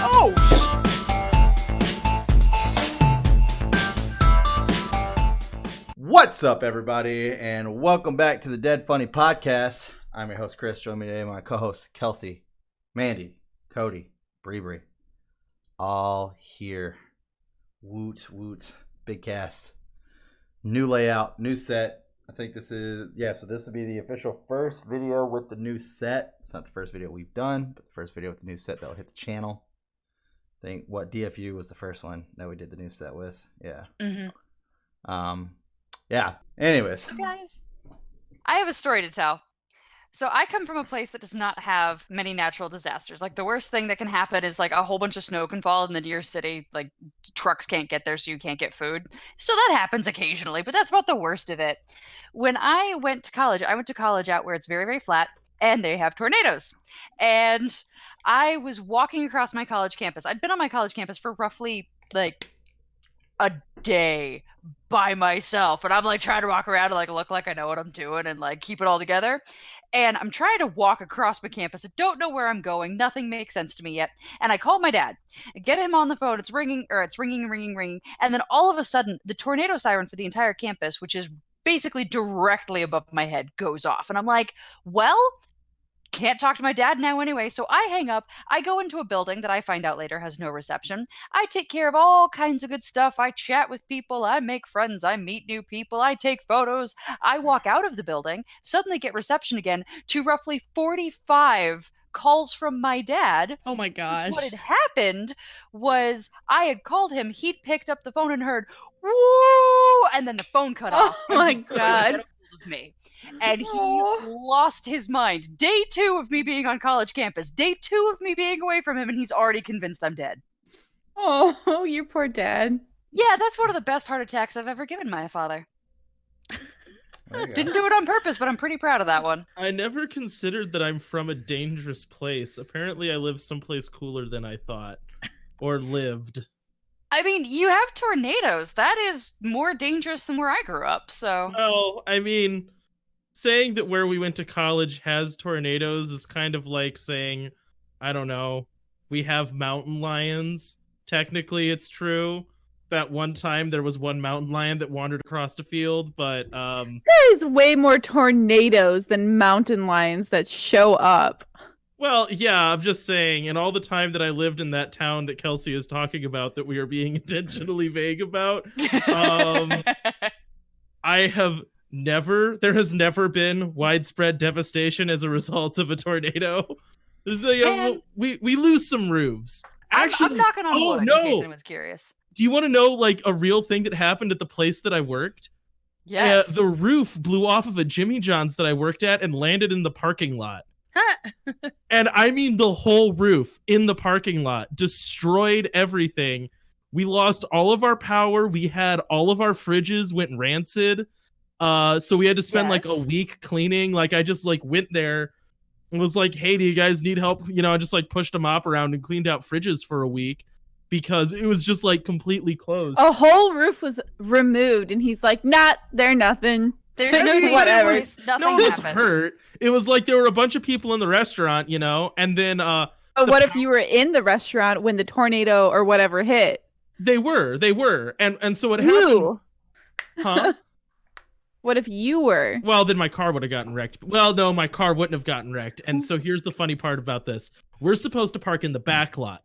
Oh, what's up, everybody, and welcome back to the Dead Funny Podcast. I'm your host, Chris. Join me today, my co-hosts, Kelsey, Mandy, Cody, Bree, all here. Woot, woot, big cast. New layout, new set. I think this is, so this will be the official first video with the new set. It's not the first video we've done, but the first video with the new set that will hit the channel. I think, DFU was the first one that we did the new set with. Yeah. Mm-hmm. Yeah. Anyways. So guys, I have a story to tell. So I come from a place that does not have many natural disasters. Like, the worst thing that can happen is like a whole bunch of snow can fall in the near city. Like, trucks can't get there, so you can't get food. So that happens occasionally, but that's about the worst of it. When I went to college out where it's very, very flat, and they have tornadoes. And I was walking across my college campus. I'd been on my college campus for roughly like a day by myself, and I'm like trying to walk around and like look like I know what I'm doing and like keep it all together. And I'm trying to walk across my campus. I don't know where I'm going. Nothing makes sense to me yet. And I call my dad, get him on the phone. It's ringing. And then all of a sudden, the tornado siren for the entire campus, which is basically directly above my head, goes off. And I'm like, well, can't talk to my dad now anyway. So I hang up. I go into a building that I find out later has no reception. I take care of all kinds of good stuff. I chat with people. I make friends. I meet new people. I take photos. I walk out of the building, suddenly get reception again to roughly 45 calls from my dad. Oh my gosh. What had happened was I had called him. He'd picked up the phone and heard, woo! And then the phone cut off. Oh my God. Of me, and he lost his mind. Day 2 of me being on college campus, day 2 of me being away from him, and he's already convinced I'm dead. Oh, your poor dad. Yeah, that's one of the best heart attacks I've ever given my father. Didn't do it on purpose, but I'm pretty proud of that one. I never considered that I'm from a dangerous place. Apparently I live someplace cooler than I thought, or lived. I mean, you have tornadoes. That is more dangerous than where I grew up, so... Well, I mean, saying that where we went to college has tornadoes is kind of like saying, I don't know, we have mountain lions. Technically, it's true. That one time there was one mountain lion that wandered across the field, but... There's way more tornadoes than mountain lions that show up. Well, yeah, I'm just saying, and all the time that I lived in that town that Kelsey is talking about that we are being intentionally vague about, there has never been widespread devastation as a result of a tornado. There's we lose some roofs. Actually, I'm knocking on wood in case anyone's curious. Do you want to know like a real thing that happened at the place that I worked? Yes. The roof blew off of a Jimmy John's that I worked at and landed in the parking lot. And I mean the whole roof in the parking lot, destroyed everything. We lost all of our power. We had all of our fridges went rancid. So we had to spend like a week cleaning. Like I just like went there and was like, hey, do you guys need help? You know, I just like pushed a mop around and cleaned out fridges for a week because it was just like completely closed. A whole roof was removed and he's like, they're nothing. There's no whatever. Nothing no one was happens. hurt. It was like there were a bunch of people in the restaurant, you know, and then But what if you were in the restaurant when the tornado or whatever hit? They were. And so what You. happened? Huh? What if you were? Well, then my car would have gotten wrecked. Well, no, my car wouldn't have gotten wrecked. And so here's the funny part about this. We're supposed to park in the back lot.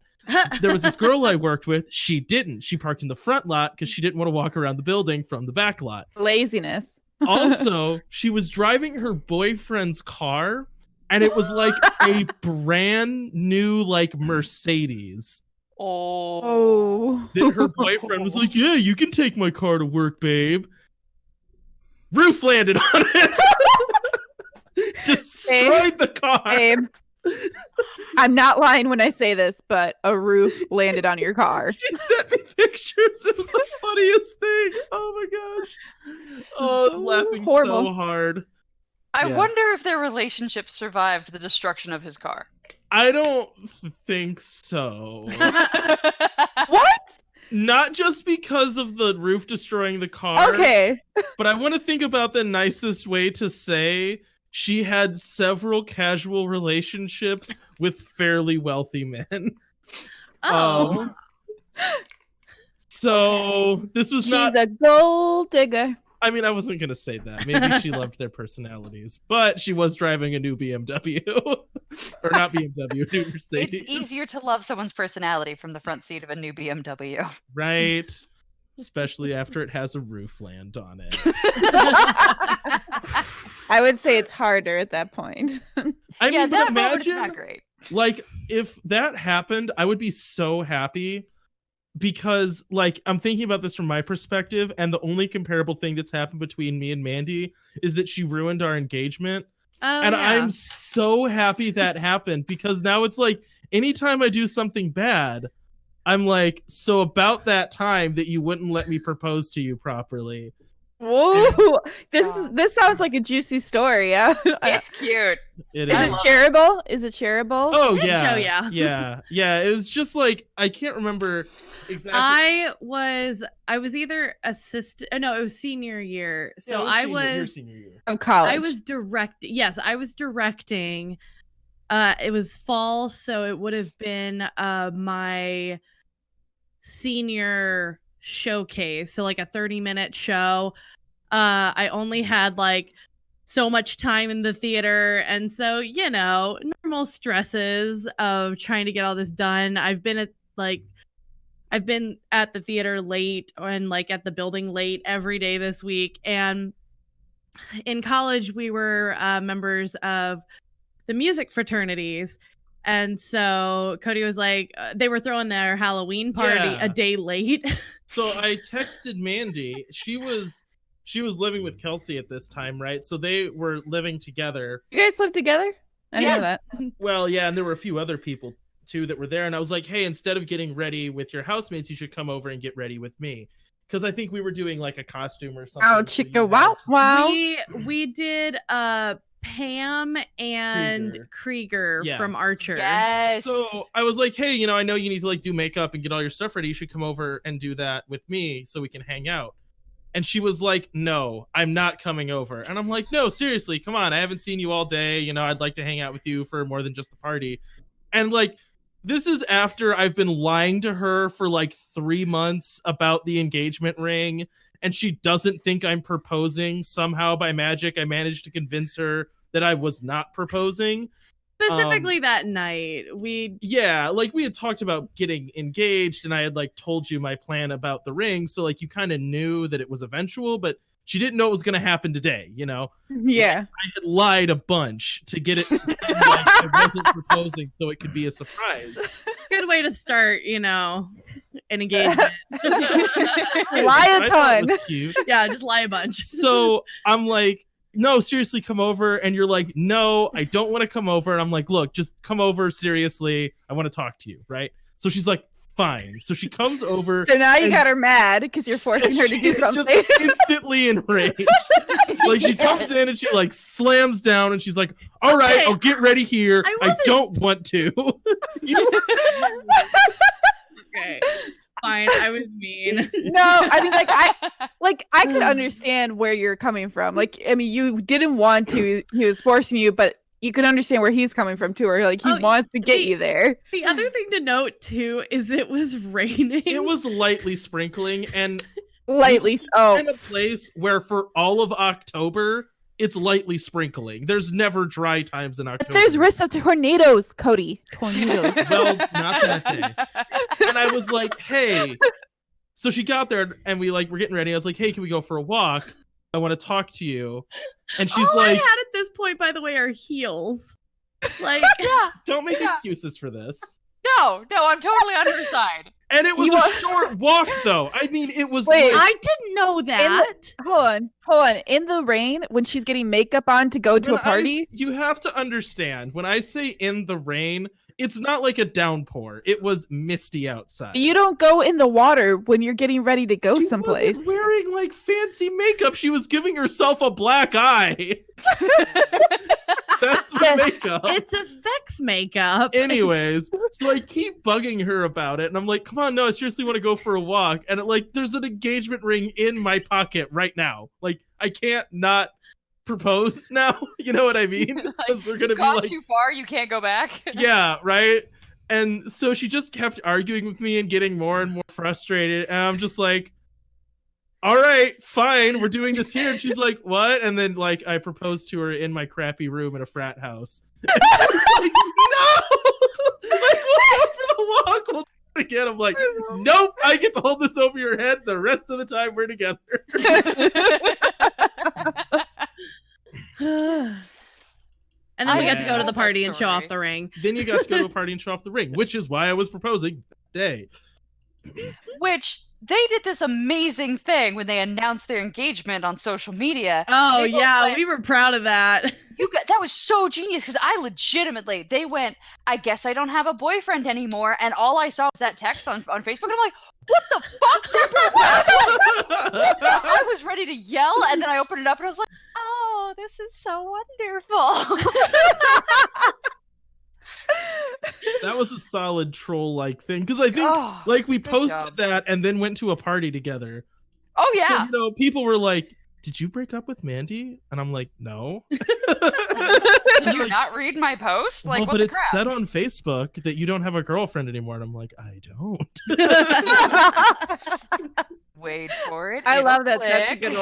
There was this girl I worked with. She didn't. She parked in the front lot because she didn't want to walk around the building from the back lot. Laziness. Also, she was driving her boyfriend's car, and it was like a brand new like Mercedes. Oh. Then her boyfriend was like, yeah, you can take my car to work, babe. Roof landed on it. Destroyed the car. Babe. I'm not lying when I say this, but a roof landed on your car. She sent me pictures. It was the funniest thing. Oh my gosh. Oh, I was laughing so hard. I wonder if their relationship survived the destruction of his car. I don't think so. What? Not just because of the roof destroying the car. Okay. But I want to think about the nicest way to say she had several casual relationships with fairly wealthy men. Oh. So this was She's not. a gold digger. I mean, I wasn't gonna say that. Maybe she loved their personalities, but she was driving a new BMW, or not BMW, new Mercedes. It's easier to love someone's personality from the front seat of a new BMW. Right? Especially after it has a roof land on it. I would say it's harder at that point. I yeah, mean, but that moment is imagine, not great. like, if that happened, I would be so happy because, like, I'm thinking about this from my perspective, and the only comparable thing that's happened between me and Mandy is that she ruined our engagement. Oh, And yeah. I'm so happy that happened because now it's like anytime I do something bad, I'm like, so about that time that you wouldn't let me propose to you properly. Whoa, this sounds like a juicy story. Yeah, It's cute. It is I it love shareable? Is it shareable? Oh Good yeah. show, yeah. Yeah. It was just like I can't remember exactly. I was either assistant. No, it was senior year. So Yeah, I it your was senior year. From college. I was directing. Yes, I was directing. It was fall, so it would have been my senior showcase. So like a 30-minute show. I only had like so much time in the theater, and so normal stresses of trying to get all this done. I've been at the theater late and like at the building late every day this week. And in college, we were members of the music fraternities. And so Cody was like, they were throwing their Halloween party Yeah. a day late. So I texted Mandy. She was living with Kelsey at this time, right? So they were living together. You guys live together? I didn't know that. Well, yeah, and there were a few other people too that were there, and I was like, hey, instead of getting ready with your housemates, you should come over and get ready with me, because I think we were doing like a costume or something. Oh, so you chicka had wow to- wow. We did Pam and Krieger Yeah. from Archer. Yes. So I was like, hey, I know you need to like do makeup and get all your stuff ready. You should come over and do that with me so we can hang out. And she was like, no, I'm not coming over. And I'm like, no, seriously, come on. I haven't seen you all day. I'd like to hang out with you for more than just the party. And like, this is after I've been lying to her for like 3 months about the engagement ring. And she doesn't think I'm proposing. Somehow by magic, I managed to convince her that I was not proposing. Specifically that night. Yeah, like we had talked about getting engaged, and I had like told you my plan about the ring, so like you kind of knew that it was eventual, but she didn't know it was going to happen today. Yeah. I had lied a bunch to get it to seem like I wasn't proposing, so it could be a surprise. Good way to start, an engagement. Lie a I thought it ton. was cute. Yeah, just lie a bunch. So I'm like, no, seriously, come over. And you're like, no, I don't want to come over. And I'm like, look, just come over. Seriously, I want to talk to you. Right. So she's like, fine. So she comes over. So now you and got her mad because you're forcing her to do she's something. just instantly enraged. Like she comes in and she like slams down and she's like, all right, Okay, I'll get ready here. I I wasn't- don't want to. Okay. Fine, I was mean. No, I mean, I could understand where you're coming from. Like, I mean, you didn't want to. He was forcing you, but you can understand where he's coming from too. Or like he Oh, wants to get you there. The other thing to note too is it was raining. It was lightly sprinkling and Lightly. Oh, in a place where for all of October it's lightly sprinkling. There's never dry times in October. but there's risk of tornadoes, Cody. Tornadoes. Well, not that day. And I was like, hey. So she got there and we're getting ready. I was like, hey, can we go for a walk? I want to talk to you. And she's All I like, had at this point, by the way, are heels. Like, Yeah. don't make Yeah. excuses for this. No, I'm totally on her side. And it was You a are- short walk, though. I mean, it was Wait, like, I didn't know that. Hold on. In the rain, when she's getting makeup on to go to when a party, you have to understand, when I say in the rain, it's not like a downpour. It was misty outside. you don't go in the water when you're getting ready to go She someplace. wasn't wearing like fancy makeup. She was giving herself a black eye. That's the Yeah. makeup. It's effects makeup. Anyways, so I keep bugging her about it, and I'm like, "Come on, no, I seriously want to go for a walk." And there's an engagement ring in my pocket right now. Like, I can't not propose now. You know what I mean? Because we're gonna be Gone like, too far, you can't go back. yeah, right. And so she just kept arguing with me and getting more and more frustrated. And I'm just like, all right, fine, we're doing this here. And she's like, what? And then like I proposed to her in my crappy room at a frat house. Like, no! Like, we'll go for the walk. We'll do it again. I'm like, nope, I get to hold this over your head the rest of the time we're together. And then we got to Yeah. go to the That party and show story. off the ring. Then you got to go to a party and show off the ring, which is why I was proposing that day. Which they did this amazing thing when they announced their engagement on social media. Oh They both yeah, went- we were proud of that. That was so genius because I legitimately they went, I guess I don't have a boyfriend anymore, and all I saw was that text on Facebook, and I'm like, what the fuck? I was ready to yell, and then I opened it up and I was like, oh, this is so wonderful. That was a solid troll-like thing because I think Oh, like we good posted job. that and then went to a party together. oh yeah. So, you know, people were like, did you break up with Mandy? And I'm like, no. Did you not read my post? Like, Well, what but the it crap? said on Facebook that you don't have a girlfriend anymore. And I'm like, I don't. Wait for it. I it'll love that. That's a click. good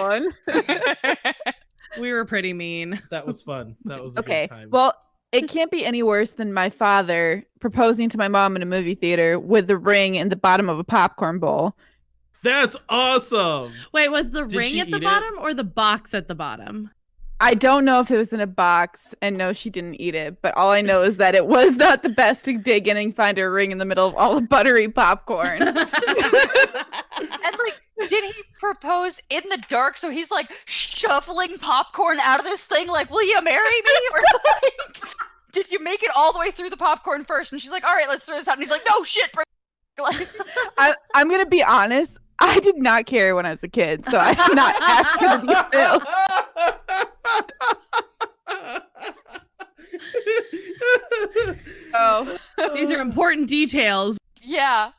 one. We were pretty mean. That was fun. That was a Okay. good time. Well, it can't be any worse than my father proposing to my mom in a movie theater with the ring in the bottom of a popcorn bowl. That's awesome. Wait, was the Did ring she at the eat it? bottom or the box at the bottom? I don't know if it was in a box, and no, she didn't eat it. But all I know is that it was not the best to dig in and find a ring in the middle of all the buttery popcorn. And like, did he propose in the dark? So he's like shuffling popcorn out of this thing, like, will you marry me? Or like, did you make it all the way through the popcorn first? And she's like, all right, let's throw this out. And he's like, no shit, bro. Like, I'm gonna be honest. I did not care when I was a kid, so I did not ask her to be filled. Oh, These are important details. yeah.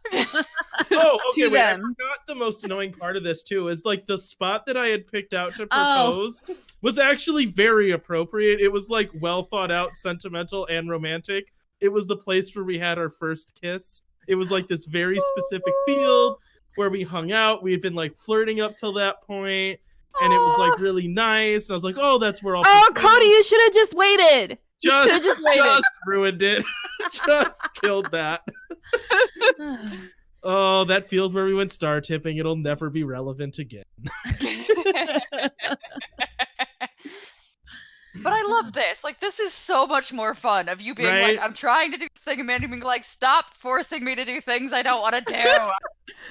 Oh, okay. To Wait, I them. forgot the most annoying part of this too. Is like the spot that I had picked out to Oh. propose was actually very appropriate. It was like well thought out, sentimental, and romantic. It was the place where we had our first kiss. It was like this very specific field where we hung out. We had been like flirting up till that point, and it was like really nice. And I was like, "Oh, that's where I'll." oh, propose. Cody, you should have just waited. You should have just, just waited. just ruined it. Just killed that. Oh, that field where we went star tipping, it'll never be relevant again. But I love this. Like, this is so much more fun of you being Right? like, I'm trying to do this thing, and Mandy being like, stop forcing me to do things I don't want to do.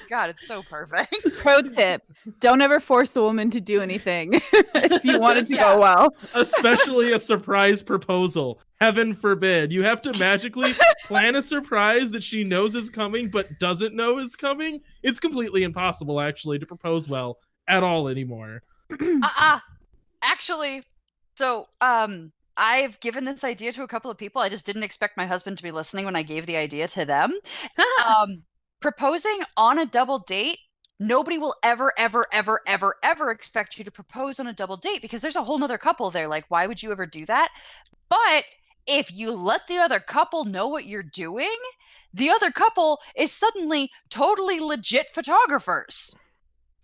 God, it's so perfect. Pro tip: don't ever force a woman to do anything if you want it to Yeah. go well. Especially a surprise proposal. Heaven forbid. You have to magically plan a surprise that she knows is coming but doesn't know is coming. It's completely impossible, actually, to propose well at all anymore. Actually, so I've given this idea to a couple of people. I just didn't expect my husband to be listening when I gave the idea to them. Proposing on a double date, nobody will ever expect you to propose on a double date because there's a whole nother couple there. Like, why would you ever do that? But if you let the other couple know what you're doing, the other couple is suddenly totally legit photographers.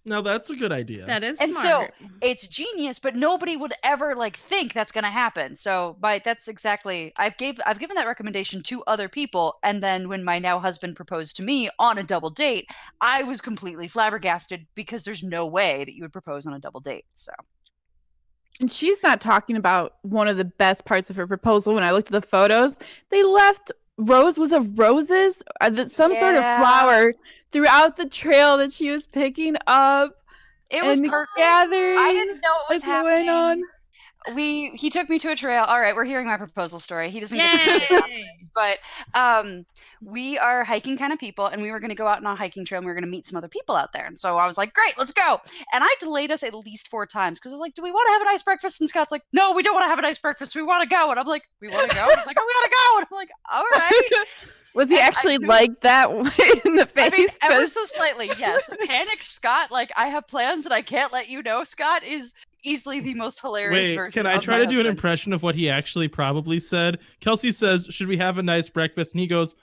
Now, that's a good idea. That is And so smart. it's genius, but nobody would ever like think that's going to happen. So that's exactly I've given that recommendation to other people, and then when my now husband proposed to me on a double date, I was completely flabbergasted because there's no way that you would propose on a double date. So And she's not talking about one of the best parts of her proposal. When I looked at the photos, they left roses, some sort of Yeah. flower throughout the trail that she was picking up it was and perfect. gathered I didn't know it was as we went happening. on. He took me to a trail. All right, we're hearing my proposal story. He doesn't get to tell me about Yay! this, but we are hiking kind of people, and we were going to go out on a hiking trail, and we were going to meet some other people out there. And so I was like, great, let's go. And I delayed us at least 4 times because I was like, do we want to have a nice breakfast? And Scott's like, no, we don't want to have a nice breakfast. We want to go. And I'm like, we want to go? And he's like, oh, we want to go. And I'm like, all right. Was he And I actually knew- like that in the I mean, face? ever 'Cause- so slightly, yes. Panic Scott, like, I have plans and I can't let you know, Scott, is easily the most hilarious Wait, version can I of try my to do an husband. impression of what he actually probably said? Kelsey says, "Should we have a nice breakfast?" And he goes,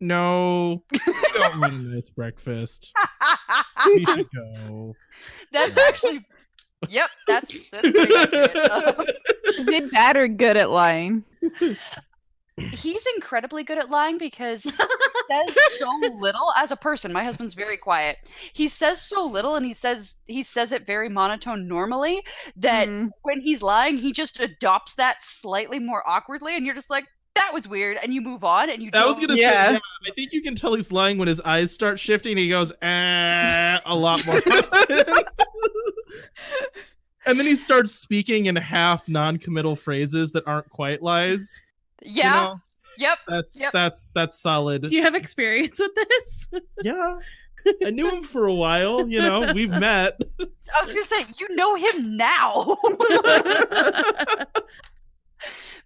"No, we don't want a nice breakfast. We should go." That's actually, yep, that's pretty accurate. Is he bad or good at lying? He's incredibly good at lying because he says so little as a person. My husband's very quiet. He says so little, and he says it very monotone normally that when he's lying, he just adopts that slightly more awkwardly, and you're just like, that was weird, and you move on, and you I was don't. gonna say, Yeah. yeah, I think you can tell he's lying when his eyes start shifting. He goes, a lot more. And then he starts speaking in half non-committal phrases that aren't quite lies. Yeah. You know? Yep. That's solid. Do you have experience with this? Yeah. I knew him for a while, you know, we've met. I was gonna say, you know him now.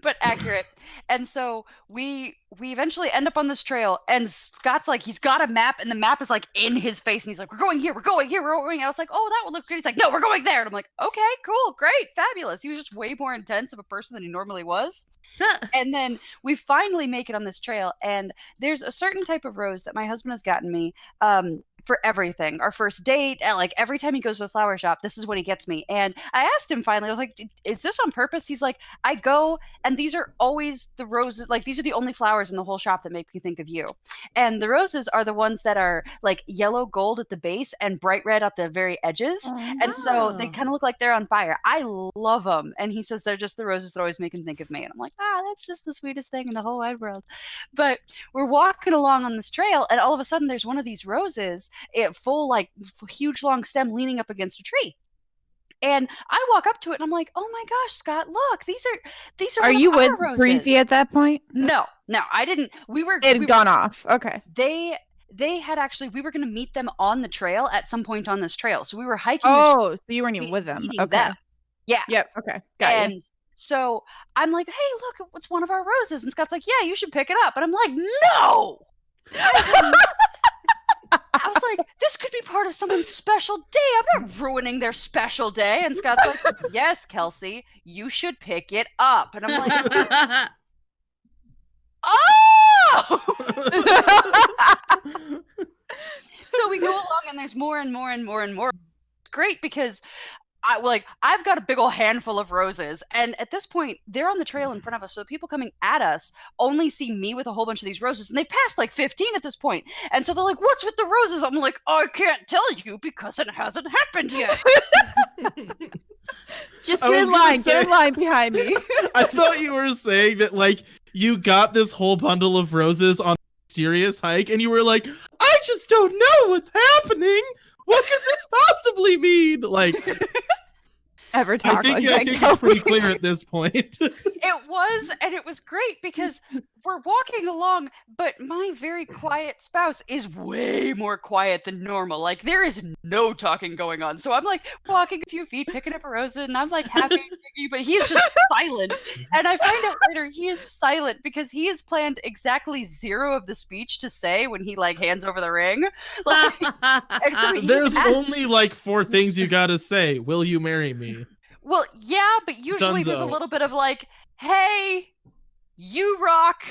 But accurate. And so we eventually end up on this trail, and Scott's like, he's got a map, and the map is like in his face, and he's like, we're going here, we're going here, we're going. And I was like, oh, that one looks good. He's like, no, we're going there. And I'm like, okay, cool, great, fabulous. He was just way more intense of a person than he normally was. And then we finally make it on this trail, and there's a certain type of rose that my husband has gotten me for everything. Our first date, like every time he goes to a flower shop, this is what he gets me. And I asked him finally, I was like, is this on purpose? He's like, I go, and these are always the roses, like these are the only flowers in the whole shop that make me think of you. And the roses are the ones that are like yellow gold at the base and bright red at the very edges. And so they kind of look like they're on fire. I love them. And he says they're just the roses that always make him think of me. And I'm like, that's just the sweetest thing in the whole wide world. But we're walking along on this trail, and all of a sudden there's one of these roses, full, like huge long stem leaning up against a tree. And I walk up to it, and I'm like, oh my gosh, Scott, look, these are Are one you of our with roses. Breezy at that point? No, I didn't. It had gone off. Okay. They had actually, we were going to meet them on the trail at some point on this trail. So we were hiking. Oh, so you weren't even with them. meeting Okay. them. Yeah. Yep. Okay. Got And you. so I'm like, hey, look, it's one of our roses. And Scott's like, yeah, you should pick it up. And I'm like, no. I was like, this could be part of someone's special day. I'm not ruining their special day. And Scott's like, yes, Kelsey, you should pick it up. And I'm like, oh! So we go along, and there's more and more and more and more. It's great because I've got a big old handful of roses, and at this point they're on the trail in front of us, so the people coming at us only see me with a whole bunch of these roses, and they passed like 15 at this point, and so they're like, what's with the roses? I'm like, I can't tell you because it hasn't happened yet. Just I get was in gonna line. say- Get in line behind me. I thought you were saying that, like, you got this whole bundle of roses on a mysterious hike, and you were like, I just don't know what's happening. What could this possibly mean? Like, Ever talk I think like that, it's pretty Kelsey? clear at this point. It was, and it was great because we're walking along, but my very quiet spouse is way more quiet than normal. Like, there is no talking going on. So I'm like walking a few feet, picking up a rose, and I'm like happy, but he is just silent. And I find out later he is silent because he has planned exactly 0 of the speech to say when he like hands over the ring. Like, and so he's There's at- only like 4 things you gotta say. Will you marry me? well, yeah, but usually there's a Dunzo. little bit of like, hey, you rock.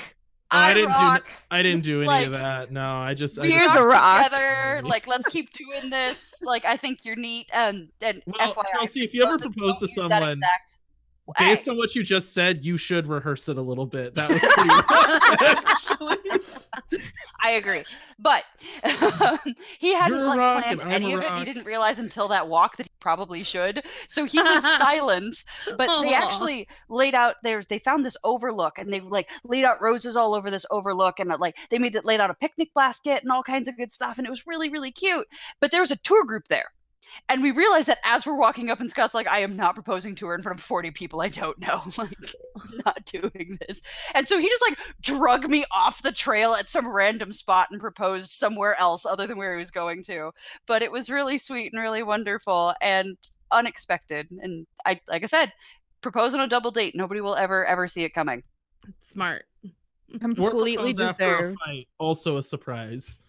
I rock. didn't do any Like, of that. No, I just Here's rock a rock. together. Like, let's keep doing this. Like, I think you're neat. And Well, FYI, Kelsey, if you ever don't propose to use that someone, exact- based Hey, on what you just said, you should rehearse it a little bit. That was pretty actually. I agree, but he hadn't You're a like rock planned and I'm any a of it. He rock. didn't realize until that walk that he probably should. So he was silent. But they Aw. actually laid out. They found this overlook, and they like laid out roses all over this overlook, and like they laid out a picnic basket and all kinds of good stuff, and it was really really cute. But there was a tour group there. And we realized that as we're walking up, and Scott's like, I am not proposing to her in front of 40 people I don't know. Like, I'm not doing this. And so he just like drug me off the trail at some random spot and proposed somewhere else other than where he was going to. But it was really sweet and really wonderful and unexpected. And like I said, propose on a double date. Nobody will ever see it coming. Smart. Or Completely propose after a deserved. fight, also a surprise.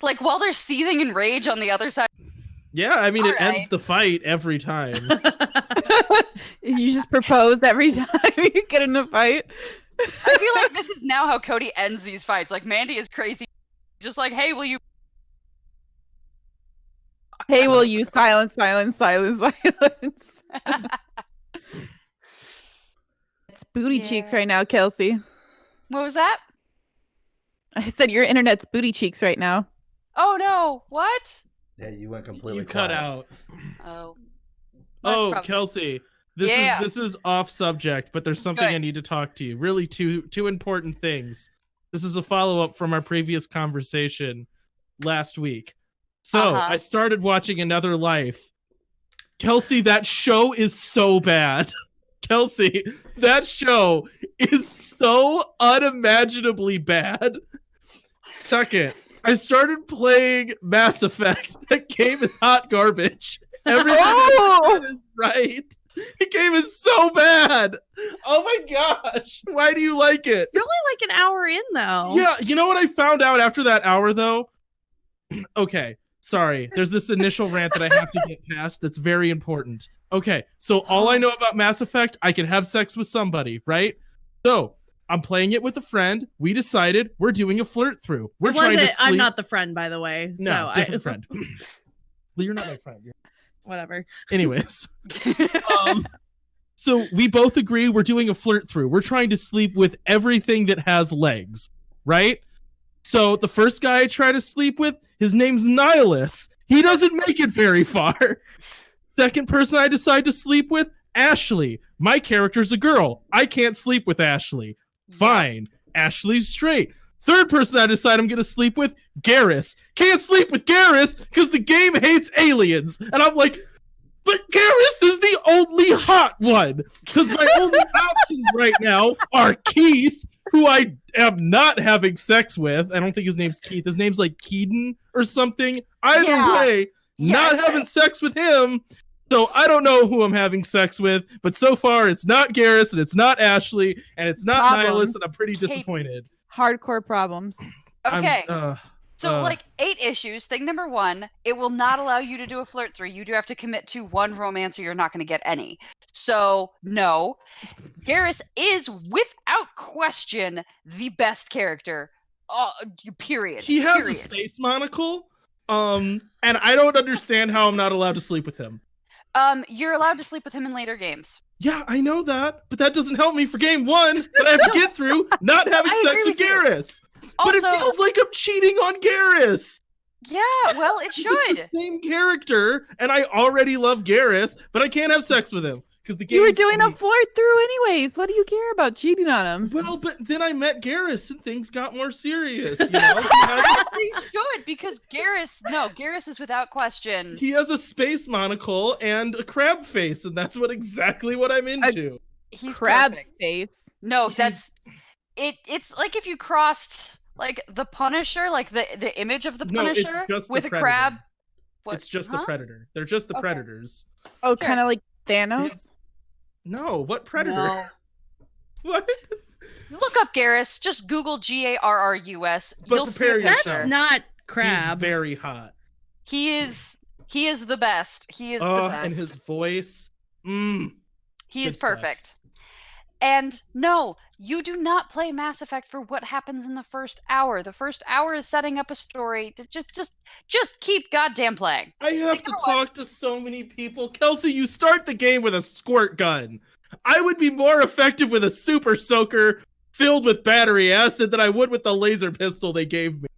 Like while they're seething in rage on the other side Yeah, I mean, it All ends right. the fight every time. You just propose every time you get in a fight. I feel like this is now how Cody ends these fights. Like Mandy is crazy, just like, hey, will you? Hey, will you silence, silence, silence, silence? It's booty cheeks Yeah. right now, Kelsey. What was that? I said your internet's booty cheeks right now. Oh no! What? Yeah, you went completely You cut quiet. out. Oh. That's Oh, probably- Kelsey, this Yeah. is off subject, but there's something Good. I need to talk to you. Really, two important things. This is a follow up from our previous conversation last week. So Uh-huh. I started watching Another Life. Kelsey, that show is so bad. Kelsey, that show is so unimaginably bad. Second, I started playing Mass Effect. That game is hot garbage. Everything Oh! is right. The game is so bad. Oh my gosh. Why do you like it? You're only like an hour in though. Yeah, you know what I found out after that hour though? Okay, sorry. There's this initial rant that I have to get past that's very important. Okay, so all I know about Mass Effect, I can have sex with somebody, right? So I'm playing it with a friend. We decided we're doing a flirt through. We're It trying to wasn't- sleep. I'm not the friend, by the way. No, so different friend. Well, you're not my friend. Whatever. Anyways. So we both agree we're doing a flirt through. We're trying to sleep with everything that has legs, right? So the first guy I try to sleep with, his name's Nihilus. He doesn't make it very far. Second person I decide to sleep with, Ashley. My character's a girl. I can't sleep with Ashley. Fine. Ashley's straight. Third person I decide I'm going to sleep with, Garrus. Can't sleep with Garrus because the game hates aliens. And I'm like, but Garrus is the only hot one. Because my only options right now are Keith, who I am not having sex with. I don't think his name's Keith. His name's like Keaton or something. Either Yeah. way, not Yes. having sex with him. So I don't know who I'm having sex with, but so far it's not Garrus and it's not Ashley and it's not Problem. Nihilus, and I'm pretty Kate- disappointed. Hardcore problems. Okay. So, uh. like, 8 issues. Thing number 1, it will not allow you to do a flirt through. You do have to commit to one romance or you're not going to get any. So, no. Garrus is, without question, the best character. Period. He has Period. a space monocle, and I don't understand how I'm not allowed to sleep with him. You're allowed to sleep with him in later games. Yeah, I know that, but that doesn't help me for game 1 that I have to get through not having I sex agree with with you. Garrus. But it Also- feels like I'm cheating on Garrus. Yeah, well, it It's the should. same character, and I already love Garrus, but I can't have sex with him because the game. You were doing a flirt through anyways. What do you care about cheating on him? Well, but then I met Garrus and things got more serious. You know, he has, Actually, should, because Garrus is without question. he has a space monocle and a crab face, and that's exactly what I'm into. He's Crab perfect. face. No, that's it. It's like if you crossed like the Punisher, like the image of the No, it's Punisher just the with a Predator. crab. What? It's just Huh? the Predator. They're just the Okay. Predators. Oh, Sure. kind of like Thanos. No, what Predator? No. What? Look up Garrus. Just Google Garrus. But You'll see a prepare picture. yourself. That's not He's crab. very hot. He is the best. He is the best. And his voice. He is good stuff. perfect. And no, you do not play Mass Effect for what happens in the first hour. The first hour is setting up a story. Just keep goddamn playing. I have to talk to so many people. Kelsey, you start the game with a squirt gun. I would be more effective with a super soaker filled with battery acid than I would with the laser pistol they gave me.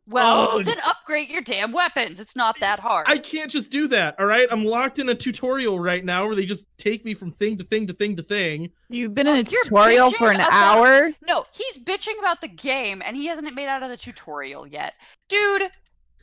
Well, Oh. then upgrade your damn weapons. It's not that hard. I can't just do that, all right? I'm locked in a tutorial right now where they just take me from thing to thing to thing to thing. You've been in a You're tutorial for bitching an about- hour. No, he's bitching about the game and he hasn't made out of the tutorial yet. Dude,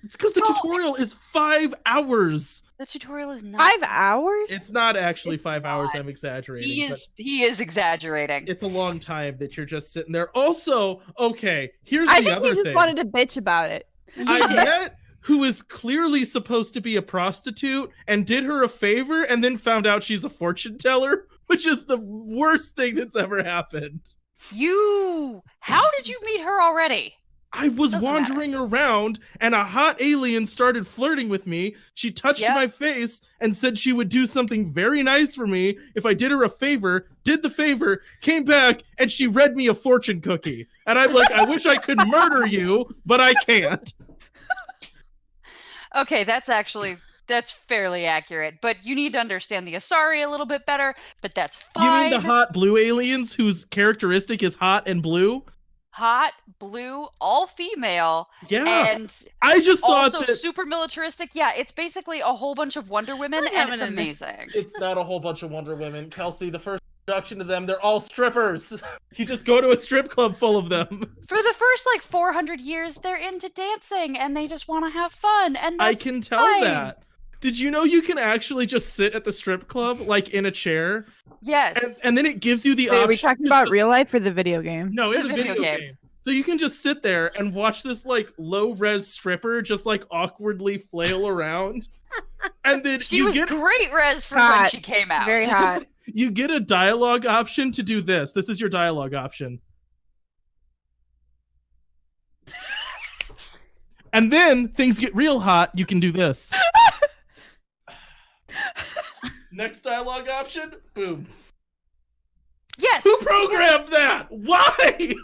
It's because the No. tutorial is 5 hours. the tutorial is not 5 hours? It's not actually It's 5 hours. not. I'm exaggerating. he but is exaggerating. It's a long time that you're just sitting there. Also, okay, here's I the think other he just thing. wanted to bitch about it. I did. met who is clearly supposed to be a prostitute and did her a favor and then found out she's a fortune teller, which is the worst thing that's ever happened. How did you meet her already? I was Doesn't wandering around and a hot alien started flirting with me. She touched Yep. my face and said she would do something very nice for me if I did her a favor, did the favor, came back, and she read me a fortune cookie. And I'm like, I wish I could murder you, but I can't. Okay, that's fairly accurate, but you need to understand the Asari a little bit better, but that's You fine. mean the hot blue aliens whose characteristic is hot and blue? Hot, blue, all female, Yeah. and I just thought also that super militaristic. Yeah, it's basically a whole bunch of Wonder Women, We're and having it's a- amazing. it's not a whole bunch of Wonder Women. Kelsey, the first introduction to them, they're all strippers. You just go to a strip club full of them. For the first 400 years, they're into dancing and they just want to have fun, and I that's can tell fine. that. Did you know you can actually just sit at the strip club, in a chair, Yes. and then it gives you the Wait, option? are we talking to about just- real life or the video game? No, it's The a video video game. game. So you can just sit there and watch this low-res stripper just awkwardly flail around, and then She you was get great res for when Hot. she came out. Very hot. you get a dialogue option to do this. This is your dialogue option. And then things get real hot. You can do this. Next dialogue option. Boom. Yes. Who programmed that? Why?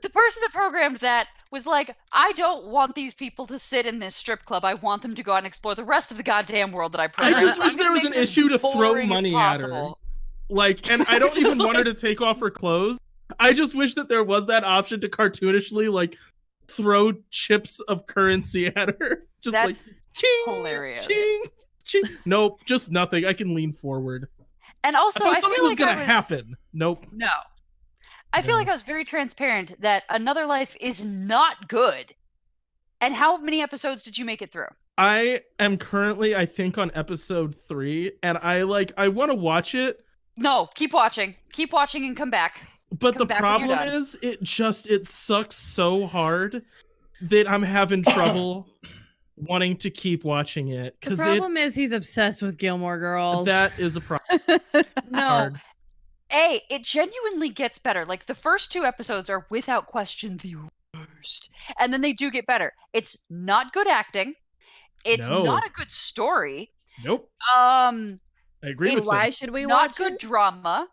The person that programmed that was like, I don't want these people to sit in this strip club. I want them to go out and explore the rest of the goddamn world that I programmed. just wish I'm there gonna was make an this issue to throw boring as money at her. possible. And I don't even want her to take off her clothes. I just wish that there was that option to cartoonishly throw chips of currency at her. Just That's ching, hilarious. ching, ching. Nope, just nothing. I can lean forward. And also, I I thought something feel was like gonna I was... happen. Nope. No. I feel No. like I was very transparent that Another Life is not good. And how many episodes did you make it through? I am currently, I think, on episode 3, and I want to watch it, No, keep watching. Keep watching and come back. but Come the back when you're problem done. is it sucks so hard that I'm having trouble wanting to keep watching it The because problem is he's obsessed with Gilmore Girls. that is a problem. No. Hard. It genuinely gets better. The first 2 episodes are without question the worst. And then they do get better. It's not good acting. It's No. not a good story. Nope. I agree It- with Why you. should we not watch good it? drama.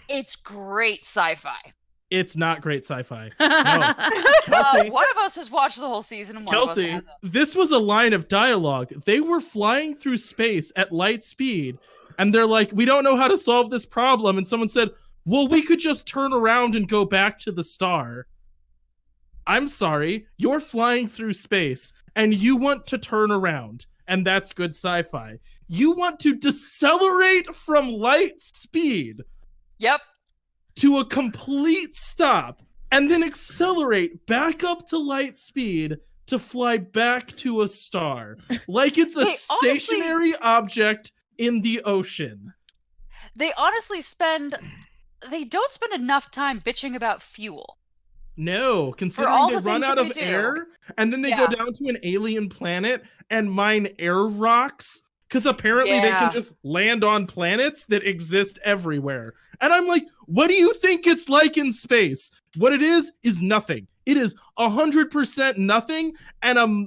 It's great sci-fi. It's not great sci-fi. No. Kelsey, One of us has watched the whole season and one of Kelsey, us hasn't. this was a line of dialogue. They were flying through space at light speed, and they're like, we don't know how to solve this problem. And someone said, well, we could just turn around and go back to the star. I'm sorry, you're flying through space, and you want to turn around, and that's good sci-fi. You want to decelerate from light speed Yep. to a complete stop and then accelerate back up to light speed to fly back to a star like it's a Hey, honestly- stationary object in the ocean. They honestly they don't spend enough time bitching about fuel. No, considering all they the run things out that of they do. air and then they Yeah. go down to an alien planet and mine air rocks because apparently they Yeah. can just land on planets that exist everywhere. And I'm like, what do you think it's like in space? What it is nothing. It is 100% nothing and a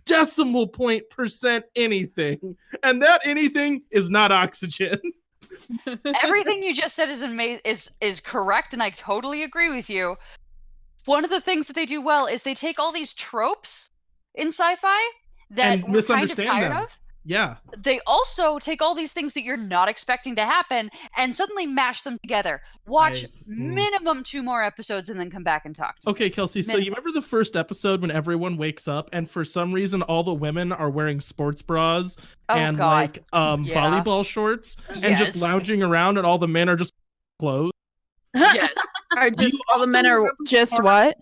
decimal point percent anything. And that anything is not oxygen. Everything you just said is correct, and I totally agree with you. One of the things that they do well is they take all these tropes in sci-fi that And we're kind of misunderstand tired them. of. Yeah. They also take all these things that you're not expecting to happen and suddenly mash them together. Watch minimum 2 more episodes and then come back and talk to me. Okay, Kelsey, so you Minimum. remember the first episode when everyone wakes up and for some reason all the women are wearing sports bras Oh, and God. Yeah. volleyball shorts and just Yes. lounging around and all the men are just clothes? Yes. Are Do you just all the also men are remember just part- what?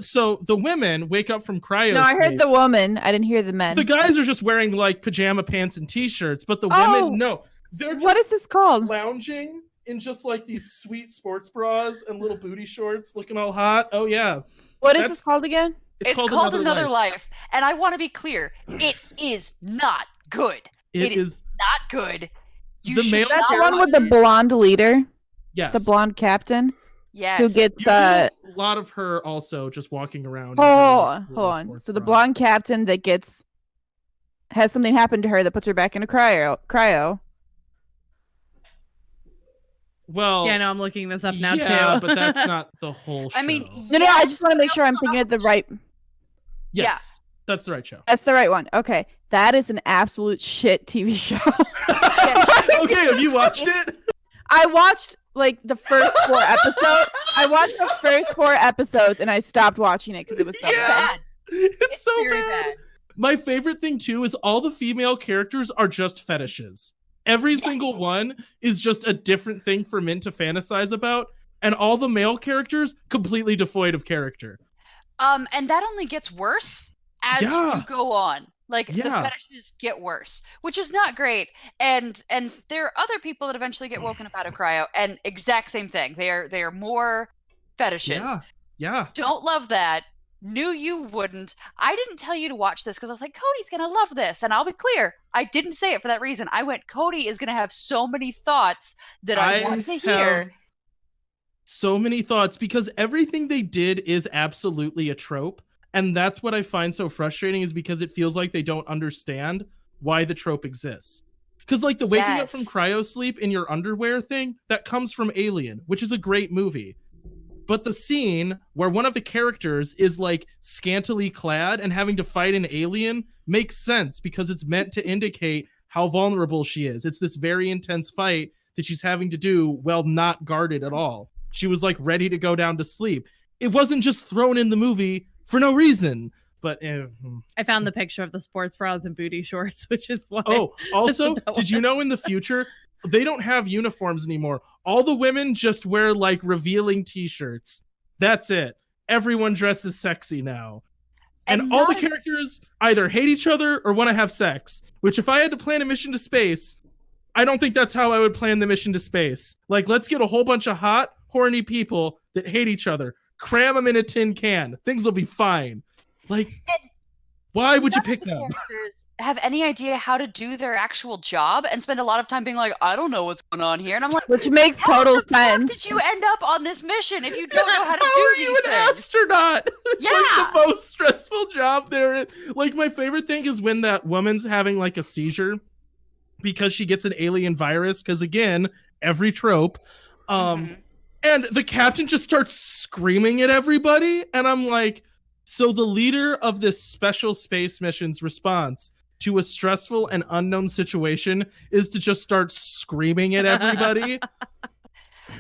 So the women wake up from cryo No, I heard sleep. the woman. I didn't hear the men. The guys are just wearing pajama pants and t-shirts, but the Oh. women no. They're just What is this called? lounging in just these sweet sports bras and little booty shorts looking all hot. Oh yeah. What is That's- this called again? It's called Another Life. And I want to be clear. It is not good. It is Not good. You The should male That's not the one watch with the it. blonde leader, yes. the blonde captain. Yes. who gets You get a lot of her also just walking around. in her, like, hold little on. sports So the bra. blonde captain that has something happen to her that puts her back into cryo. Well, Yeah, I know I'm looking this up now yeah, too. but that's not the whole show. I mean, No, I yes, just want to make but sure I'm also thinking of the right. yes, that's the right show. That's the right one. Okay, that is an absolute shit TV show. Okay, have you watched it? I watched like the first 4 episodes. I watched the first 4 episodes and I stopped watching it because it was so It's bad. bad. It's so Very bad. bad. My favorite thing too is all the female characters are just fetishes. Every single one is just a different thing for men to fantasize about, and all the male characters completely devoid of character. And that only gets worse as Yeah. you go on. Like the Yeah. fetishes get worse, which is not great. And there are other people that eventually get woken up out of cryo, and exact same thing. They are more fetishes. Yeah. Don't love that. Knew you wouldn't. I didn't tell you to watch this because I was like, Cody's gonna love this. And I'll be clear, I didn't say it for that reason. I went, Cody is gonna have so many thoughts that I want to hear. have so many thoughts because everything they did is absolutely a trope. And that's what I find so frustrating is because it feels like they don't understand why the trope exists. Because like the waking up from Yes. cryo sleep in your underwear thing, that comes from Alien, which is a great movie. But the scene where one of the characters is like scantily clad and having to fight an alien makes sense because it's meant to indicate how vulnerable she is. It's this very intense fight that she's having to do while not guarded at all. She was like ready to go down to sleep. It wasn't just thrown in the movie for no reason. But I found the picture of the sports bras and booty shorts, which is why. oh, also, That did you know in the future they don't have uniforms anymore? All the women just wear like revealing t-shirts. That's it. Everyone dresses sexy now. And all the not- characters either hate each other or want to have sex. Which if I had to plan a mission to space, I don't think that's how I would plan the mission to space. Like, let's get a whole bunch of hot, horny people that hate each other. Cram them in a tin can. Things will be fine. Like, why would you None of pick the them? characters have any idea how to do their actual job and spend a lot of time being like, I don't know what's going on here. And I'm like, Which makes how total the fuck sense. did you end up on this mission if you don't know how to How do are these you an things? astronaut? It's like Yeah. the most stressful job there. Like my favorite thing is when that woman's having like a seizure because she gets an alien virus. Because again, every trope. Mhm. And the captain just starts screaming at everybody, and I'm like, so the leader of this special space mission's response to a stressful and unknown situation is to just start screaming at everybody.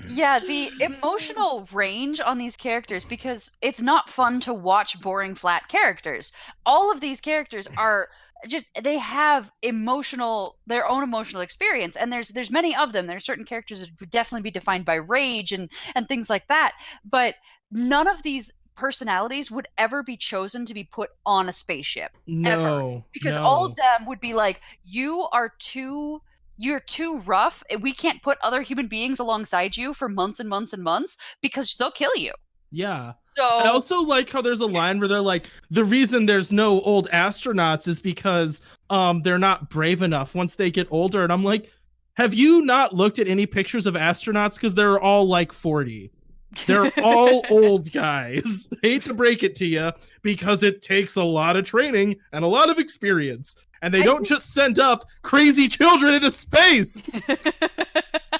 Yeah, the emotional range on these characters, because it's not fun to watch boring flat characters. All of these characters are just, they have their own emotional experience, and there's many of them. There's certain characters that would definitely be defined by rage and things like that, but none of these personalities would ever be chosen to be put on a spaceship. No, Because no. all of them would be like, you're too rough. We can't put other human beings alongside you for months and months and months because they'll kill you. Yeah. So I also like how there's a line where they're like, the reason there's no old astronauts is because they're not brave enough once they get older. And I'm like, have you not looked at any pictures of astronauts? Because they're all like 40. They're all old guys. Hate to break it to you, because it takes a lot of training and a lot of experience. And they don't just send up crazy children into space.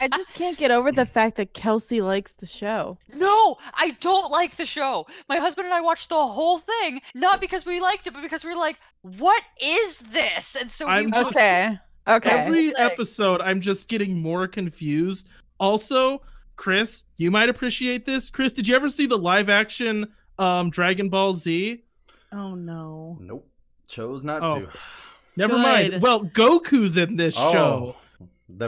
I just can't get over the fact that Kelsey likes the show. no, I don't like the show. My husband and I watched the whole thing, not because we liked it, but because we were like, what is this? And so we I'm watched Okay. Okay. Every Like- episode, I'm just getting more confused. Also, Chris, you might appreciate this. Chris, did you ever see the live action Dragon Ball Z? Oh no. Nope. Chose not Oh. to. Never Good. mind. Well, Goku's in this show.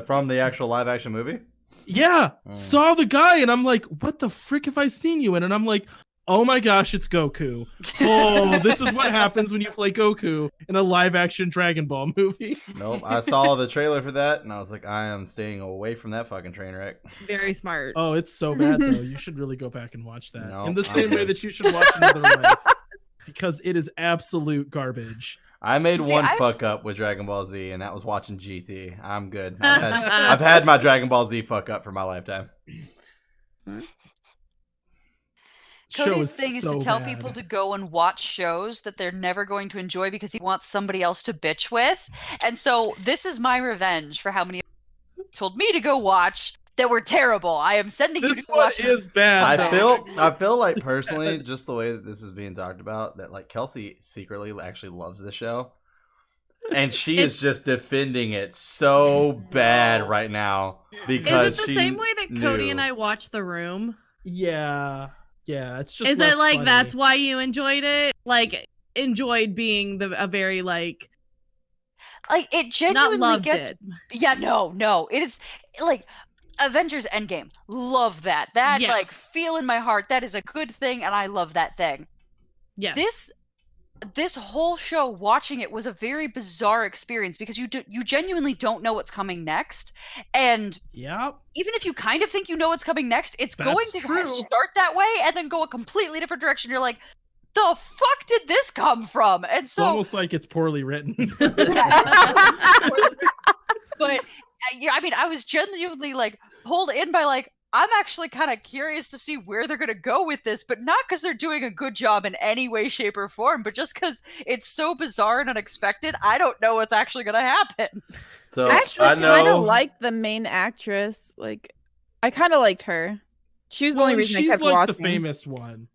From the actual live action movie? Yeah, Mm. saw the guy, and I'm like, what the frick have I seen you in? And I'm like, oh my gosh, it's Goku. Oh, this is what happens when you play Goku in a live action Dragon Ball movie. Nope. I saw the trailer for that and I was like, I am staying away from that fucking train wreck. Very smart. Oh, it's so bad though. You should really go back and watch that. No, in the I'm same way good. that you should watch Another Life. Because it is absolute garbage. I made See, one I've- fuck up with Dragon Ball Z, and that was watching GT. I'm good. I've had my Dragon Ball Z fuck up for my lifetime. Show Cody's is thing is so to tell bad. people to go and watch shows that they're never going to enjoy because he wants somebody else to bitch with. And so this is my revenge for how many told me to go watch that were terrible. I am sending you This to one watch is bad. I feel like personally, just the way that this is being talked about, that like Kelsey secretly actually loves the show, and she is just defending it so bad right now because Is it the she same way that Cody knew. and I watched The Room? Yeah, it's just. Is less it like funny. that's why you enjoyed it? Like enjoyed being a very like it not genuinely loved gets it. Yeah, no. It is like Avengers Endgame. Love that. That Yeah. like feel in my heart. That is a good thing, and I love that thing. Yes. This whole show, watching it was a very bizarre experience because you genuinely don't know what's coming next, and Yep. even if you kind of think you know what's coming next, it's That's going to true. start that way and then go a completely different direction. You're like, the fuck did this come from? And It's so, almost like it's poorly written. but yeah, I mean, I was genuinely like pulled in by like, I'm actually kind of curious to see where they're going to go with this, but not because they're doing a good job in any way, shape, or form, but just because it's so bizarre and unexpected. I don't know what's actually going to happen. So I actually I kind know. of like the main actress. Like, I kind of liked her. She was the only reason I she's kept like watching. the famous one.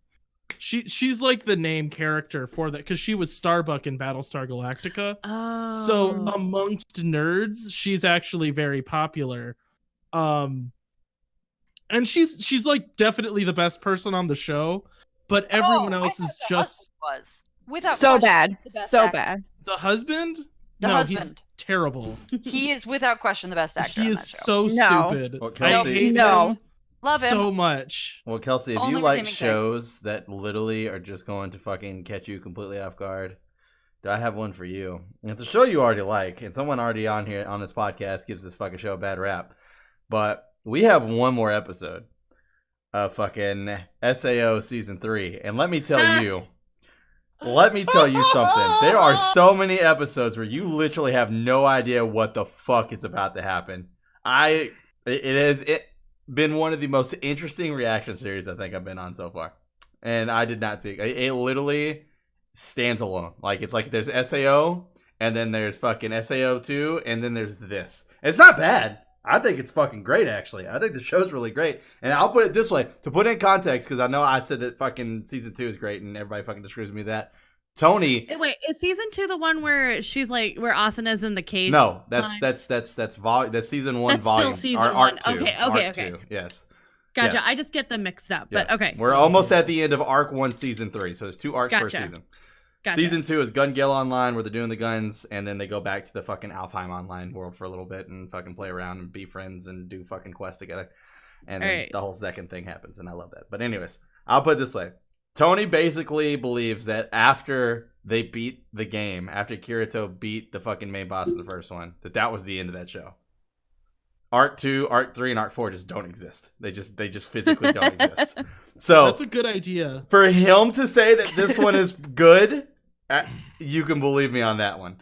She's like the name character for that because she was Starbuck in Battlestar Galactica. Oh. So amongst nerds, she's actually very popular. And she's like definitely the best person on the show, but everyone Oh, I else thought is the just husband was without So question bad. the best So actor. bad. the husband. The No, husband. he's terrible. He is without question the best actor. He on is that show. so No. stupid. Well, I Kelsey- hate No. him Love him. so much. Well, Kelsey, if Only you like redeeming thing. shows that literally are just going to fucking catch you completely off guard, do I have one for you? And it's a show you already like, and someone already on here on this podcast gives this fucking show a bad rap. But we have one more episode of fucking SAO season 3, and let me tell you something. There are so many episodes where you literally have no idea what the fuck is about to happen. It has been one of the most interesting reaction series I think I've been on so far, and I did not see it. It literally stands alone. Like it's like there's SAO, and then there's fucking SAO 2, and then there's this. It's not bad. I think it's fucking great, actually. I think the show's really great. And I'll put it this way, to put it in context, because I know I said that fucking season 2 is great, and everybody fucking disagrees with me with that. Tony, Wait, is season 2 the one where she's like where Asana's in the cage? no, that's Fine. that's season 1 That's still volume. season Arc 1. 2. Okay, Arc okay. 2, yes. Gotcha. Yes. I just get them mixed up. Yes. But okay. We're almost at the end of Arc 1, Season 3. So there's 2 arcs per Gotcha. season. Gotcha. Season 2 is Gun Gale Online, where they're doing the guns, and then they go back to the fucking Alfheim Online world for a little bit and fucking play around and be friends and do fucking quests together. And then Alright. the whole second thing happens, and I love that. But anyways, I'll put it this way. Tony basically believes that after they beat the game, after Kirito beat the fucking main boss in the first one, that was the end of that show. Arc 2, Arc 3, and Arc 4 just don't exist. They just physically don't exist. So That's a good idea. for him to say that this one is good, you can believe me on that one.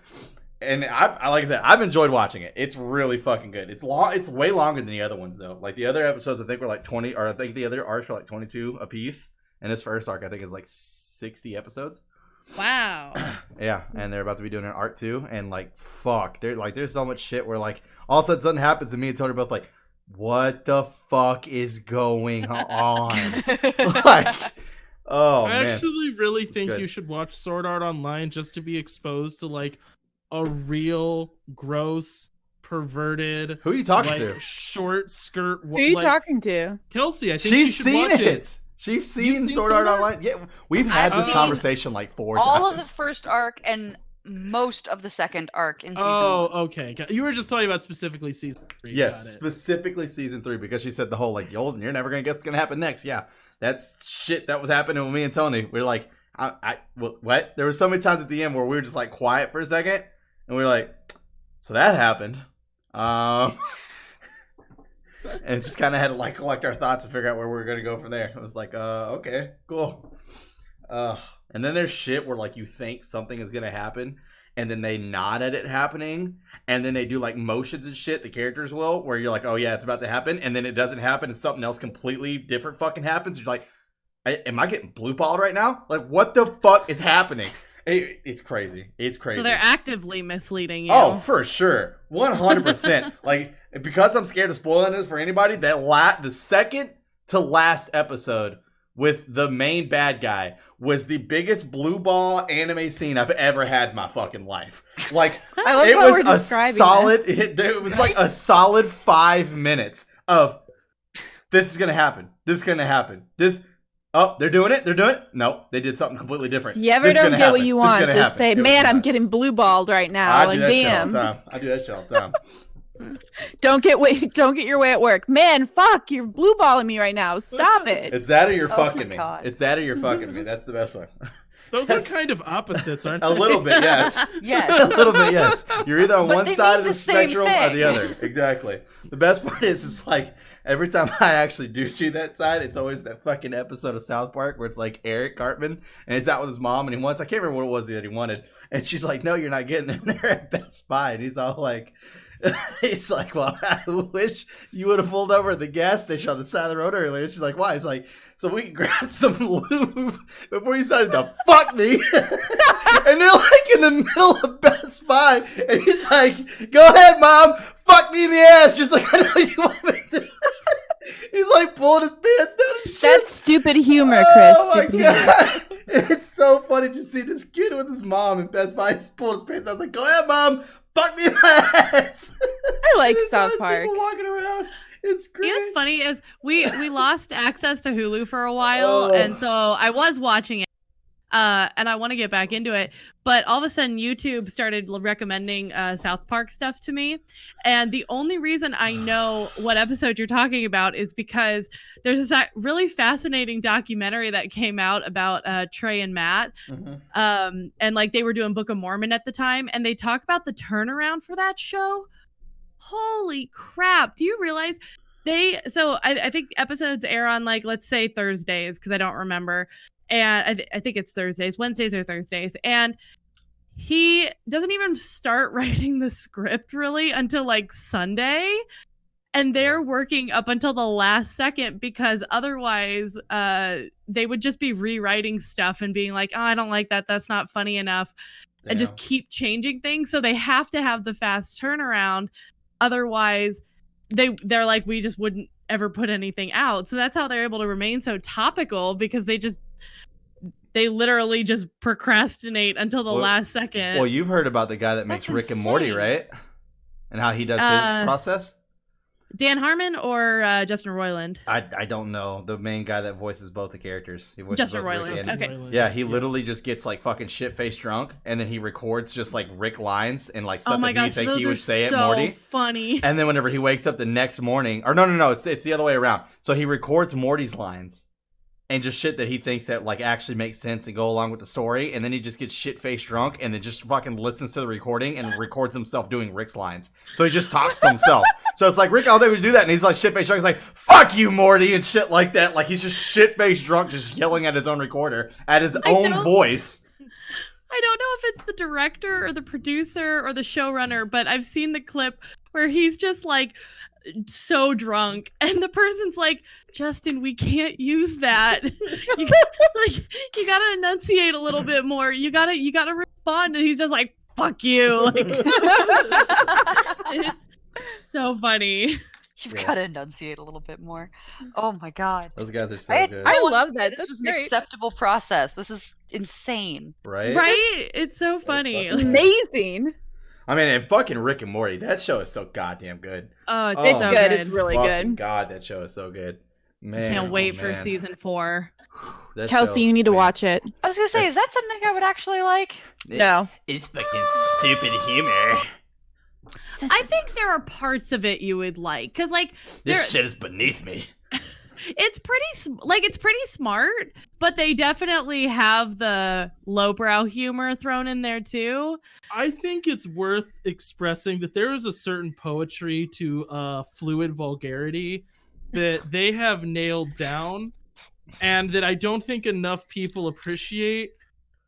And like I said, I've enjoyed watching it. It's really fucking good. It's long. It's way longer than the other ones though. Like the other episodes, I think were like 20, or I think the other arcs were like 22 a piece. And this first arc, I think, is like 60 episodes. Wow. Yeah, and they're about to be doing an arc 2, and like fuck, there's so much shit where like all of a sudden something happens, and me and Tony are both like, what the fuck is going on? Like, oh I man. actually really think good. you should watch Sword Art Online just to be exposed to like a real gross, perverted, Who are you talking like, to? short skirt. Who are you like, talking to? Kelsey, I think you She's should seen watch it. She's seen You've seen Sword Art Sword Art? Online. Yeah, we've had I've this seen conversation like 4 times. All of the first arc and most of the second arc in season Oh, 1. okay. You were just talking about specifically season 3. Yes, Got it. specifically season 3, because she said the whole like you're never gonna guess what's gonna happen next. Yeah, that's shit that was happening with me and Tony. We're like, what? There were so many times at the end where we were just like quiet for a second, and we were like, so that happened. And just kind of had to like collect our thoughts and figure out where we were gonna go from there. It was like, okay, cool. And then there's shit where like you think something is gonna happen, and then they nod at it happening, and then they do like motions and shit. The characters will, where you're like, oh yeah, it's about to happen, and then it doesn't happen, and something else completely different fucking happens. You're like, am I getting blue balled right now? Like, what the fuck is happening? It's crazy. It's crazy. So they're actively misleading you. Oh, for sure. 100%. Like, because I'm scared of spoiling this for anybody, the second to last episode with the main bad guy was the biggest blue ball anime scene I've ever had in my fucking life. Like, I love it how was we're a describing solid, it was like a solid 5 minutes of this is going to happen. This is going to happen. Oh, they're doing it? They're doing it? Nope, they did something completely different. If you ever This is don't gonna get what happen. you This is want, gonna just happen. say, It was man, I'm nuts. getting blue balled right now. I Like, do that shit all damn. the time. I do that shit all the time. Don't get your way at work. Man, fuck, you're blue balling me right now. Stop it. It's that or you're Oh fucking my me. God. It's that or you're fucking me. That's the best one. Those are kind of opposites, aren't they? A little bit, yes. Yes. A little bit, yes. You're either on But one they side mean of the the same spectrum or the thing. other. Exactly. The best part is, it's like every time I actually do choose that side, it's always that fucking episode of South Park where it's like Eric Cartman and he's out with his mom and he wants, I can't remember what it was that he wanted. And she's like, no, you're not getting in there at Best Buy. And he's all like, he's like, well, I wish you would have pulled over at the gas station on the side of the road earlier. She's like, why? He's like, so we can grab some lube before you started to fuck me. And they're like in the middle of Best Buy. And he's like, go ahead, Mom. Fuck me in the ass. Just like, I know you want me to. He's like pulling his pants down and shit. That's stupid humor, Chris. Oh my Stupid humor. God. It's so funny to see this kid with his mom in Best Buy. He's pulling his pants down. I was like, go ahead, Mom. Fuck me in my ass. I like There's South other Park. people walking around. It's great. You know what's funny is we lost access to Hulu for a while, Oh. and so I was watching it, and I want to get back into it. But all of a sudden, YouTube started recommending South Park stuff to me, and the only reason I know what episode you're talking about is because there's this really fascinating documentary that came out about Trey and Matt, Mhm. and like they were doing Book of Mormon at the time, and they talk about the turnaround for that show. Holy crap. Do you realize I think episodes air on, like, let's say Thursdays, because I don't remember. And I think it's Thursdays, Wednesdays or Thursdays. And he doesn't even start writing the script really until like Sunday. And they're working up until the last second because otherwise they would just be rewriting stuff and being like, oh, I don't like that. That's not funny enough. And just keep changing things. So they have to have the fast turnaround. Otherwise, they're like, we just wouldn't ever put anything out. So that's how they're able to remain so topical, because they literally just procrastinate until the last second. Well, you've heard about the guy that makes That's Rick and Morty, insane. right? And how he does his process? Dan Harmon or Justin Roiland? I don't know. The main guy that voices both the characters. He voices Justin both Rick Roiland. and- Okay. Yeah, he literally just gets like fucking shit-faced drunk, and then he records just like Rick lines and like stuff Oh my that he gosh, think those he are would say so at Morty. funny. And then whenever he wakes up the next morning, or no, it's the other way around. So he records Morty's lines and just shit that he thinks that like actually makes sense and go along with the story, and then he just gets shit-faced drunk and then just fucking listens to the recording and records himself doing Rick's lines. So he just talks to himself. So it's like, Rick, all they would do that, and he's like shit-faced drunk. He's like, fuck you, Morty, and shit like that. Like he's just shit-faced drunk, just yelling at his own recorder at his own don't- voice. I don't know if it's the director or the producer or the showrunner, but I've seen the clip where he's just like so drunk, and the person's like, Justin, we can't use that. You gotta enunciate a little bit more. You gotta respond. And he's just like, fuck you. Like, it's so funny. You've Yeah. got to enunciate a little bit more. Oh my God. Those guys are so I- good, I love that. This That's was an great. acceptable process. This is insane. right? Right? It's so funny. fucking- Amazing. I mean, and fucking Rick and Morty, that show is so goddamn good. Oh, it's Oh, so It's good. good. It's really Fucking good. God, that show is so good. Man, Can't wait oh, for man. season 4. That Kelsey, show, you need to man. watch it. I was gonna say, is that That's- something I would actually like? No. It's fucking stupid humor. I think there are parts of it you would like, because like This shit is beneath me. it's pretty smart, but they definitely have the lowbrow humor thrown in there too. I think it's worth expressing that there is a certain poetry to fluid vulgarity that they have nailed down, and that I don't think enough people appreciate.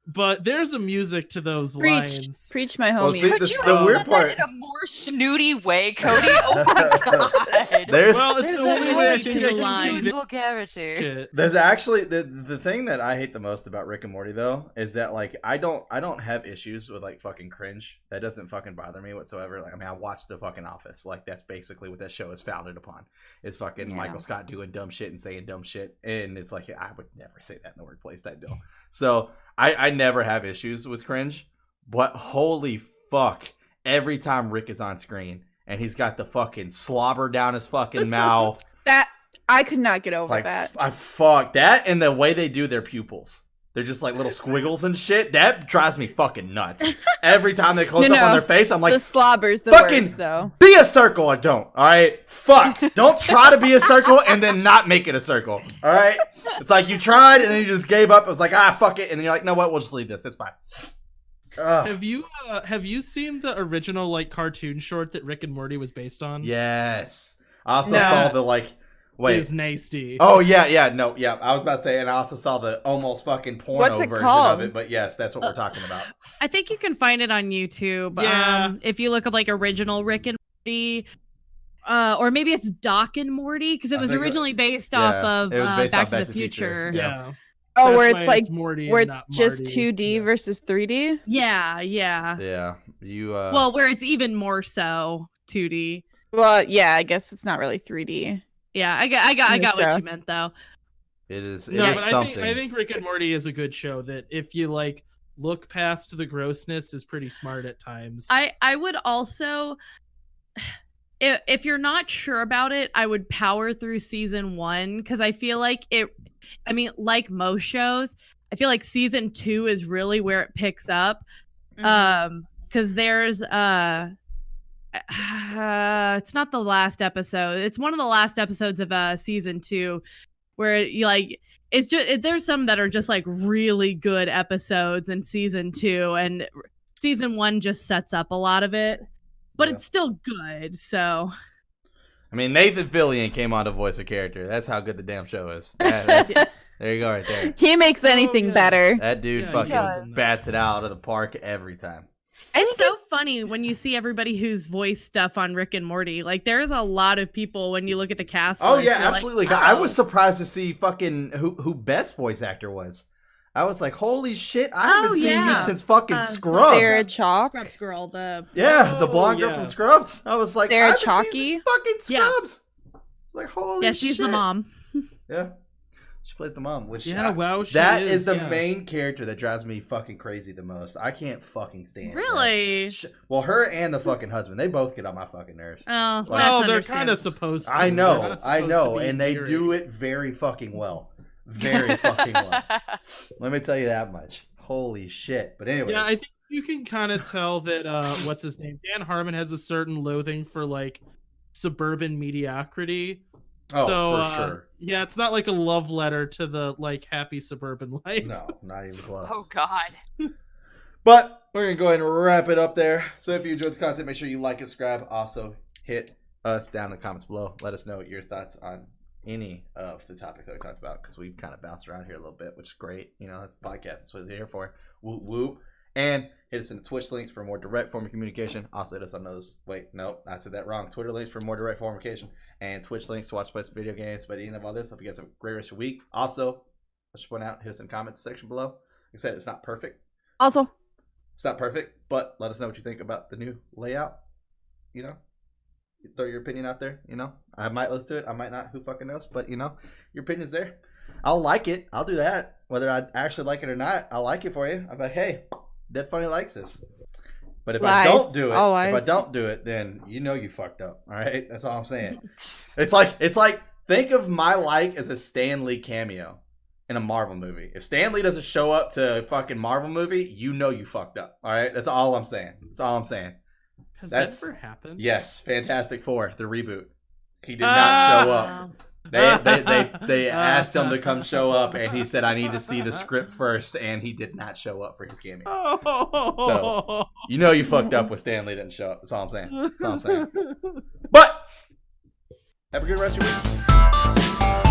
but there's a music to those Preach, lines. preach, my Well, homie. see, Could this- you the have weird said part- that in a more snooty way, Cody? Oh my god. There's Well, it's There's the a only way I word think to I the can line. convey vulgarity. it. There's actually the thing that I hate the most about Rick and Morty though is that like I don't have issues with like fucking cringe. That doesn't fucking bother me whatsoever. Like I mean I watched The fucking Office. Like that's basically what that show is founded upon. Is fucking Yeah. Michael Scott doing dumb shit and saying dumb shit, and it's like I would never say that in the workplace type deal. So I never have issues with cringe, but holy fuck, every time Rick is on screen and he's got the fucking slobber down his fucking mouth. That I could not get over Like that. I fuck that, and the way they do their pupils, they're just like little squiggles and shit. That drives me fucking nuts. Every time they close No, up on no. their face, I'm like, The slobber's the fucking- worst, though. be a circle or don't. All right, fuck. Don't try to be a circle and then not make it a circle. All right, it's like you tried and then you just gave up. It was like fuck it, and then you're like, no, what? We'll just leave this. It's fine. Ugh. Have you seen the original like cartoon short that Rick and Morty was based on? Yes. I also No. saw the like. Wait. It's nasty. Oh yeah. No, yeah. I was about to say, and I also saw the almost fucking porno What's it version called? of it. But yes, that's what we're talking about. I think you can find it on YouTube. Yeah. If you look up like original Rick and Morty, or maybe it's Doc and Morty because it I was think originally based yeah, off of it was based Back off to the Future. Yeah. Yeah. Oh, That's where why it's like Morty where and it's not just Marty. 2D Yeah. versus 3D. Yeah, yeah. Yeah, you. Well, where it's even more so 2D. Well, yeah, I guess it's not really 3D. Yeah, I got what Yeah. you meant though. it is. It No, is but something. I think Rick and Morty is a good show that if you like look past the grossness is pretty smart at times. I would also, if you're not sure about it, I would power through season 1 because I feel like I mean, like most shows, I feel like season 2 is really where it picks up. Because there's it's not the last episode. It's one of the last episodes of season 2 where you like it's just there's some that are just like really good episodes in season 2 and season 1 just sets up a lot of it. But Yeah. it's still good. So I mean, Nathan Fillion came on to voice a character. That's how good the damn show is. That's, there you go, right there. He makes anything yeah. better. That dude Yeah, he fucking does. bats it out of the park every time. it's so funny when you see everybody who's voiced stuff on Rick and Morty. Like there's a lot of people when you look at the cast. Oh list, yeah, you're like, absolutely. I "Oh." was surprised to see fucking who best voice actor was. I was like, holy shit! I haven't Oh, seen you yeah. since fucking Uh, Scrubs. Sarah Chalk. Scrubs girl, the Yeah, the blonde girl yeah. from Scrubs. I was like, Sarah I haven't seen Chalky? since fucking Yeah. Scrubs. It's like holy yeah, she's shit. the mom. Yeah, she plays the mom. Which Yeah, wow, she that is, is the yeah. main character that drives me fucking crazy the most. I can't fucking stand. her. Really? Well, her and the fucking husband, they both get on my fucking nerves. Oh, Well, that's they're kind understandable. of supposed to. I They're know, not I supposed know, to be and they endearing. do it very fucking well. Very fucking well. Let me tell you that much. Holy shit. But anyways. Yeah, I think you can kind of tell that what's his name? Dan Harmon has a certain loathing for like suburban mediocrity. oh, so for sure. yeah, it's not like a love letter to the like happy suburban life. No, not even close. Oh God. But we're going to go ahead and wrap it up there. So if you enjoyed the content, make sure you like and subscribe. Also, hit us down in the comments below. Let us know your thoughts on any of the topics that we talked about because we kind of bounced around here a little bit, which is great. You know, that's the podcast. That's what we're here for. Whoop, whoop. And hit us in the Twitch links for more direct form of communication. Also hit us on those. Wait, no, I said that wrong. Twitter links for more direct form of communication. And Twitch links to watch best video games. But at the end of all this, hope you guys have a great rest of your week. Also, let's just point out, hit us in the comments section below. Like I said, it's not perfect. Also, It's not perfect, but let us know what you think about the new layout. You know, you throw your opinion out there. You know, I might listen to it, I might not. Who fucking knows? But you know, your opinion's there. I'll like it. I'll do that. Whether I actually like it or not, I'll like it for you. I'm like, hey, Dead Funny likes this. But if I Lies. don't do it, All if I lies. don't do it, then you know you fucked up. All right, that's all I'm saying. It's like think of my like as a Stan Lee cameo in a Marvel movie. If Stan Lee doesn't show up to a fucking Marvel movie, you know you fucked up. All right, that's all I'm saying. That's all I'm saying. Has That's- that ever happened? Yes, Fantastic Four, the reboot. He did not show up. They asked him to come show up, and he said, "I need to see the script first," and he did not show up for his cameo. Oh. You know you fucked up when Stan Lee didn't show up. That's all I'm saying. That's all I'm saying. But have a good rest of your week.